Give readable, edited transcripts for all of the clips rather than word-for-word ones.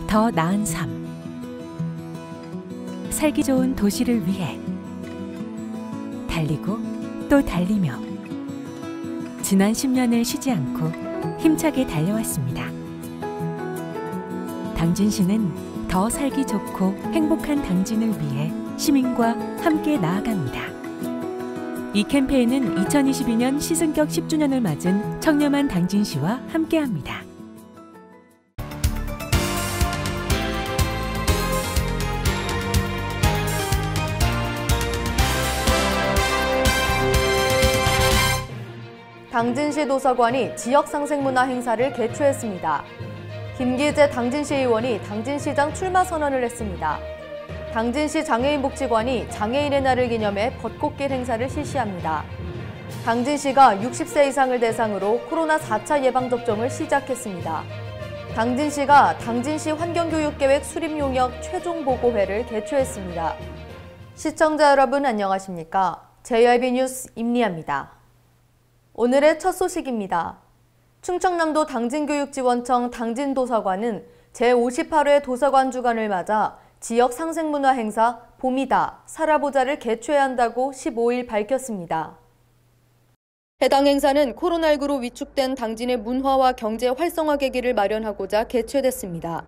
더 나은 삶. 살기 좋은 도시를 위해 달리고 또 달리며 지난 10년을 쉬지 않고 힘차게 달려왔습니다. 당진시는 더 살기 좋고 행복한 당진을 위해 시민과 함께 나아갑니다. 이 캠페인은 2022년 시승격 10주년을 맞은 청렴한 당진시와 함께합니다. 당진시 도서관이 지역상생문화 행사를 개최했습니다. 김기재 당진시 의원이 당진시장 출마 선언을 했습니다. 당진시 장애인복지관이 장애인의 날을 기념해 벚꽃길 행사를 실시합니다. 당진시가 60세 이상을 대상으로 코로나 4차 예방접종을 시작했습니다. 당진시가 당진시 환경교육계획 수립용역 최종보고회를 개최했습니다. 시청자 여러분 안녕하십니까? JRB 뉴스 임리아입니다. 오늘의 첫 소식입니다. 충청남도 당진교육지원청 당진도서관은 제58회 도서관 주간을 맞아 지역 상생문화 행사 봄이다, 살아보자를 개최한다고 15일 밝혔습니다. 해당 행사는 코로나19로 위축된 당진의 문화와 경제 활성화 계기를 마련하고자 개최됐습니다.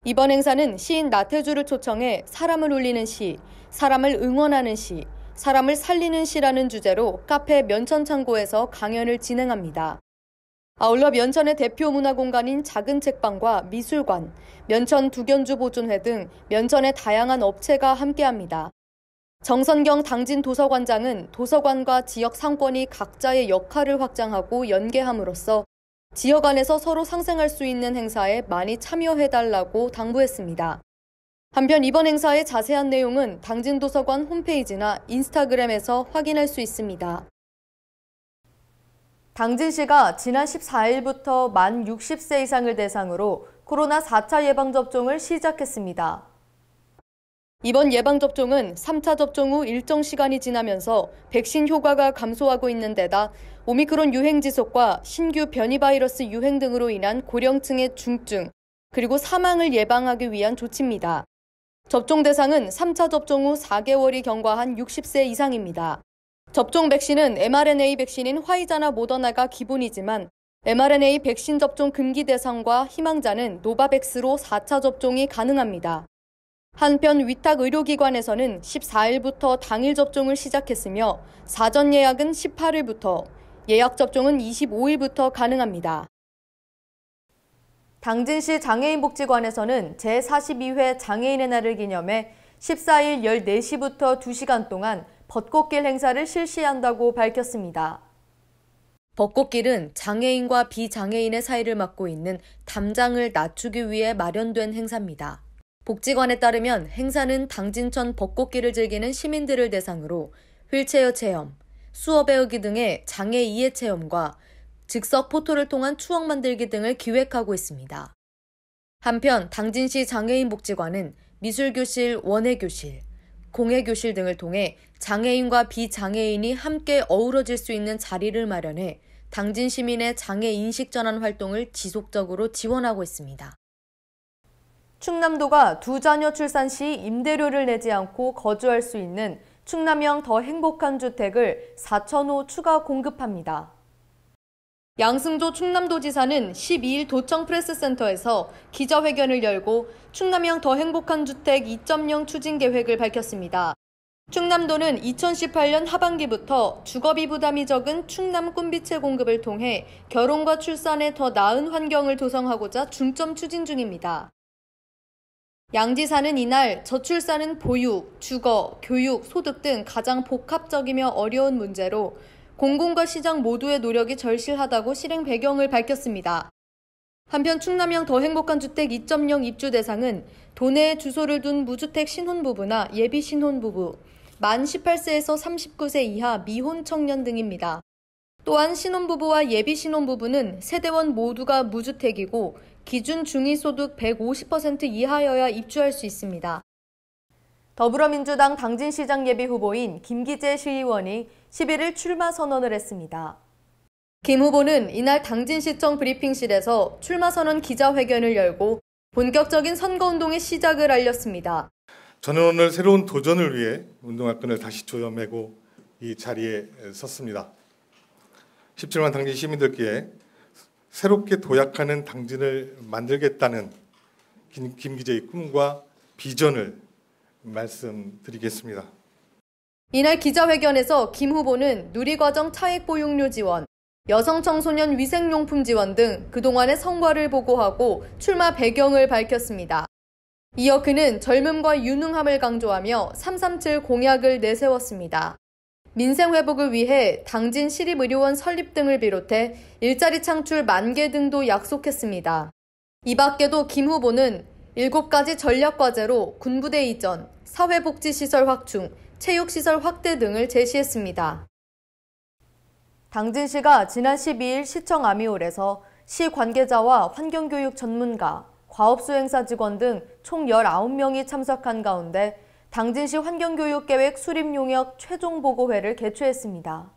이번 행사는 시인 나태주를 초청해 사람을 울리는 시, 사람을 응원하는 시, 사람을 살리는 시라는 주제로 카페 면천창고에서 강연을 진행합니다. 아울러 면천의 대표 문화공간인 작은 책방과 미술관, 면천 두견주 보존회 등 면천의 다양한 업체가 함께합니다. 정선경 당진 도서관장은 도서관과 지역 상권이 각자의 역할을 확장하고 연계함으로써 지역 안에서 서로 상생할 수 있는 행사에 많이 참여해달라고 당부했습니다. 한편 이번 행사의 자세한 내용은 당진도서관 홈페이지나 인스타그램에서 확인할 수 있습니다. 당진시가 지난 14일부터 만 60세 이상을 대상으로 코로나 4차 예방접종을 시작했습니다. 이번 예방접종은 3차 접종 후 일정 시간이 지나면서 백신 효과가 감소하고 있는 데다 오미크론 유행 지속과 신규 변이 바이러스 유행 등으로 인한 고령층의 중증, 그리고 사망을 예방하기 위한 조치입니다. 접종 대상은 3차 접종 후 4개월이 경과한 60세 이상입니다. 접종 백신은 mRNA 백신인 화이자나 모더나가 기본이지만 mRNA 백신 접종 금기 대상과 희망자는 노바백스로 4차 접종이 가능합니다. 한편 위탁 의료기관에서는 14일부터 당일 접종을 시작했으며 사전 예약은 18일부터, 예약 접종은 25일부터 가능합니다. 당진시 장애인복지관에서는 제42회 장애인의 날을 기념해 14일 14시부터 2시간 동안 벚꽃길 행사를 실시한다고 밝혔습니다. 벚꽃길은 장애인과 비장애인의 사이를 맡고 있는 담장을 낮추기 위해 마련된 행사입니다. 복지관에 따르면 행사는 당진천 벚꽃길을 즐기는 시민들을 대상으로 휠체어 체험, 수어 배우기 등의 장애 이해 체험과 즉석 포토를 통한 추억 만들기 등을 기획하고 있습니다. 한편 당진시 장애인복지관은 미술교실, 원예교실, 공예교실 등을 통해 장애인과 비장애인이 함께 어우러질 수 있는 자리를 마련해 당진 시민의 장애 인식 전환 활동을 지속적으로 지원하고 있습니다. 충남도가 2자녀 출산 시 임대료를 내지 않고 거주할 수 있는 충남형 더 행복한 주택을 4,000호 추가 공급합니다. 양승조 충남도지사는 12일 도청 프레스센터에서 기자회견을 열고 충남형 더 행복한 주택 2.0 추진 계획을 밝혔습니다. 충남도는 2018년 하반기부터 주거비 부담이 적은 충남 꿈빛의 공급을 통해 결혼과 출산에 더 나은 환경을 조성하고자 중점 추진 중입니다. 양 지사는 이날 저출산은 보육, 주거, 교육, 소득 등 가장 복합적이며 어려운 문제로 공공과 시장 모두의 노력이 절실하다고 실행 배경을 밝혔습니다. 한편 충남형 더 행복한 주택 2.0 입주 대상은 도내에 주소를 둔 무주택 신혼부부나 예비 신혼부부, 만 18세에서 39세 이하 미혼 청년 등입니다. 또한 신혼부부와 예비 신혼부부는 세대원 모두가 무주택이고 기준 중위소득 150% 이하여야 입주할 수 있습니다. 더불어민주당 당진시장 예비 후보인 김기재 시의원이 11일 출마 선언을 했습니다. 김 후보는 이날 당진시청 브리핑실에서 출마 선언 기자회견을 열고 본격적인 선거운동의 시작을 알렸습니다. 저는 오늘 새로운 도전을 위해 운동화 끈을 다시 조여매고 이 자리에 섰습니다. 17만 당진 시민들께 새롭게 도약하는 당진을 만들겠다는 김 기자의 꿈과 비전을 말씀드리겠습니다. 이날 기자회견에서 김 후보는 누리과정 차액보육료 지원, 여성 청소년 위생용품 지원 등 그동안의 성과를 보고하고 출마 배경을 밝혔습니다. 이어 그는 젊음과 유능함을 강조하며 337 공약을 내세웠습니다. 민생 회복을 위해 당진 시립의료원 설립 등을 비롯해 일자리 창출 10,000개 등도 약속했습니다. 이 밖에도 김 후보는 7가지 전략과제로 군부대 이전, 사회복지시설 확충, 체육시설 확대 등을 제시했습니다. 당진시가 지난 12일 시청 아미홀에서 시 관계자와 환경교육 전문가, 과업수행사 직원 등 총 19명이 참석한 가운데 당진시 환경교육계획 수립용역 최종보고회를 개최했습니다.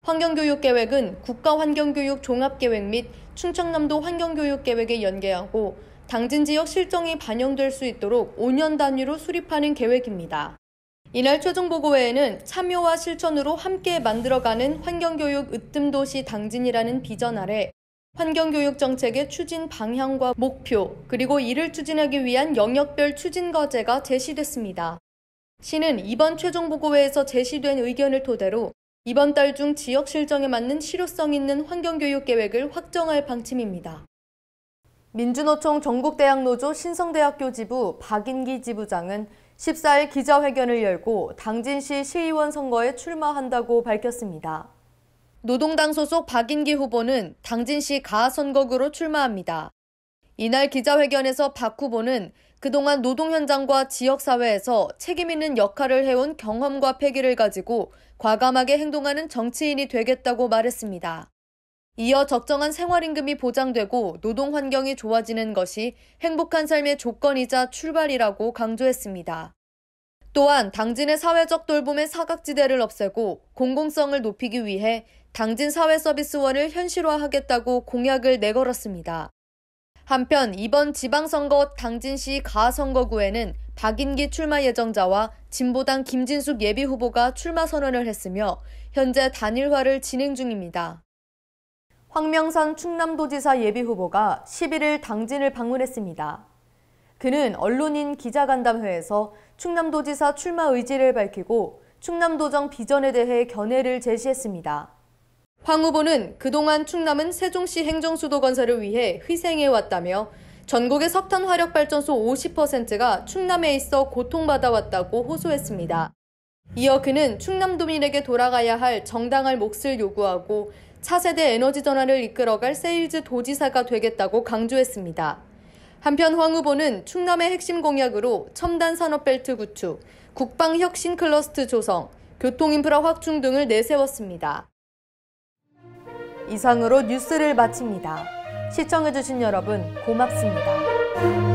환경교육계획은 국가환경교육 종합계획 및 충청남도 환경교육계획에 연계하고 당진 지역 실정이 반영될 수 있도록 5년 단위로 수립하는 계획입니다. 이날 최종보고회에는 참여와 실천으로 함께 만들어가는 환경교육 으뜸도시 당진이라는 비전 아래 환경교육 정책의 추진 방향과 목표, 그리고 이를 추진하기 위한 영역별 추진 과제가 제시됐습니다. 시는 이번 최종보고회에서 제시된 의견을 토대로 이번 달 중 지역 실정에 맞는 실효성 있는 환경교육 계획을 확정할 방침입니다. 민주노총 전국대학노조 신성대학교 지부 박인기 지부장은 14일 기자회견을 열고 당진시 시의원 선거에 출마한다고 밝혔습니다. 노동당 소속 박인기 후보는 당진시 가선거구로 출마합니다. 이날 기자회견에서 박 후보는 그동안 노동 현장과 지역사회에서 책임 있는 역할을 해온 경험과 패기를 가지고 과감하게 행동하는 정치인이 되겠다고 말했습니다. 이어 적정한 생활임금이 보장되고 노동 환경이 좋아지는 것이 행복한 삶의 조건이자 출발이라고 강조했습니다. 또한 당진의 사회적 돌봄의 사각지대를 없애고 공공성을 높이기 위해 당진 사회서비스원을 현실화하겠다고 공약을 내걸었습니다. 한편 이번 지방선거 당진시 가선거구에는 박인기 출마 예정자와 진보당 김진숙 예비후보가 출마 선언을 했으며 현재 단일화를 진행 중입니다. 황명산 충남도지사 예비후보가 11일 당진을 방문했습니다. 그는 언론인 기자간담회에서 충남도지사 출마 의지를 밝히고 충남도정 비전에 대해 견해를 제시했습니다. 황 후보는 그동안 충남은 세종시 행정수도 건설을 위해 희생해왔다며 전국의 석탄 화력발전소 50%가 충남에 있어 고통받아왔다고 호소했습니다. 이어 그는 충남도민에게 돌아가야 할 정당할 몫을 요구하고 차세대 에너지 전환을 이끌어갈 세일즈 도지사가 되겠다고 강조했습니다. 한편 황 후보는 충남의 핵심 공약으로 첨단 산업벨트 구축, 국방혁신 클러스터 조성, 교통인프라 확충 등을 내세웠습니다. 이상으로 뉴스를 마칩니다. 시청해주신 여러분 고맙습니다.